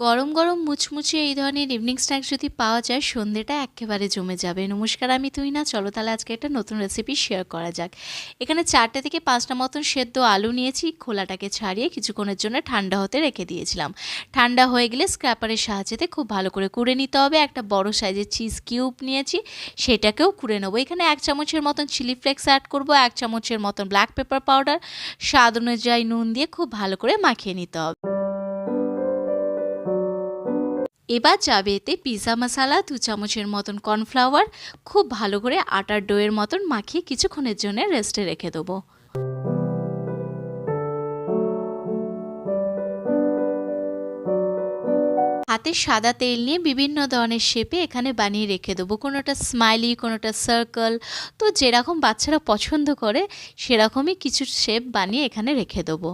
গরম গরম মুচমুচে এই ধরনের ইভিনিং স্ন্যাক্স যদি পাওয়া যায় সন্ধ্যেটা একেবারে জমে যাবে। নমস্কার, আমি তুহিনা। চলো তাহলে আজকে একটা নতুন রেসিপি শেয়ার করা যাক। এখানে 4টে থেকে 5টা মতন সেদ্ধ আলু নিয়েছি। খোলাটাকে ছাড়িয়ে কিছুক্ষণের জন্য ঠান্ডা হতে রেখে দিয়েছিলাম। ঠান্ডা হয়ে গেলে স্ক্র্যাপারের সাহায্যে খুব ভালো করে কুড়ে নিতে হবে। একটা বড় সাইজের চিজ কিউব নিয়েছি, সেটাকেও কুড়ে নেবো। এখানে 1 চামচের মতন চিলি ফ্লেক্স অ্যাড করবো, 1 চামচের মতন ব্ল্যাক পেপার পাউডার, স্বাদ অনুযায়ী নুন দিয়ে খুব ভালো করে মাখিয়ে নিতে হবে। এবার যাবে এতে পিৎজা মশলা, 2 চামচের মতন কর্নফ্লাওয়ার, খুব ভালো করে আটার ডোয়ের মতন মাখিয়ে কিছুক্ষণের জন্য রেস্টে রেখে দেবো। হাতে সাদা তেল নিয়ে বিভিন্ন ধরনের শেপে এখানে বানিয়ে রেখে দেবো। কোনোটা স্মাইলি, কোনোটা সার্কেল, তো যেরকম বাচ্চারা পছন্দ করে সেরকমই কিছু শেপ বানিয়ে এখানে রেখে দেবো।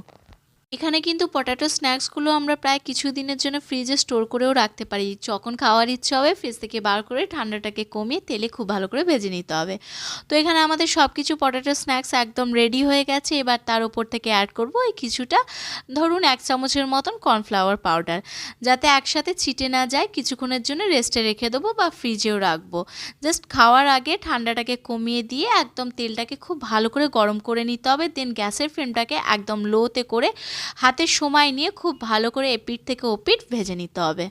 এখানে কিন্তু পটেটো স্ন্যাক্সগুলো আমরা প্রায় কিছু দিনের জন্য ফ্রিজে স্টোর করেও রাখতে পারি। যখন খাওয়ার ইচ্ছা হবে ফ্রিজ থেকে বার করে ঠান্ডাটাকে কমিয়ে তেলে খুব ভালো করে ভেজে নিতে হবে। তো এখানে আমাদের সব কিছু পটেটো স্ন্যাক্স একদম রেডি হয়ে গেছে। এবার তার উপর থেকে অ্যাড করব এই কিছুটা, ধরুন 1 চামচের মতন কর্নফ্লাওয়ার পাউডার, যাতে একসাথে ছিটে না যায়। কিছুক্ষণের জন্য রেস্টে রেখে দেবো বা ফ্রিজেও রাখবো। জাস্ট খাওয়ার আগে ঠান্ডাটাকে কমিয়ে দিয়ে একদম তেলটাকে খুব ভালো করে গরম করে নিতে হবে। দেন গ্যাসের ফ্লেমটাকে একদম লোতে করে হাতে সময় নিয়ে খুব ভালো করে এপিঠ থেকে ওপিঠ ভেজে নিতে হবে।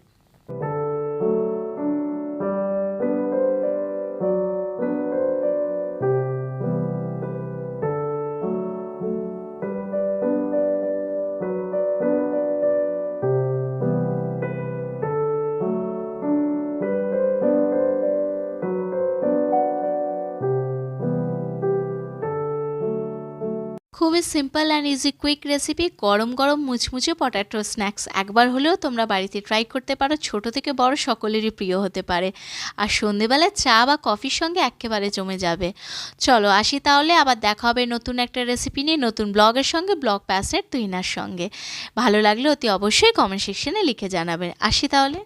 খুবই simple and easy quick recipe. গরম গরম মুচমুচে পটেটো স্ন্যাক্স একবার হলেও তোমরা বাড়িতে ট্রাই করতে পারো। ছোট থেকে বড় সকলেরই প্রিয় হতে পারে, আর সন্ধেবেলায় চা বা কফির সঙ্গে একেবারে জমে যাবে। চলো আসি তাহলে, আবার দেখা হবে নতুন একটা রেসিপি নিয়ে, নতুন ব্লগের সঙ্গে, ব্লগ প্যাসের তুহিনার সঙ্গে। ভালো লাগলে অতি অবশ্যই কমেন্ট সেকশনে লিখে জানাবে। আসি তাহলে।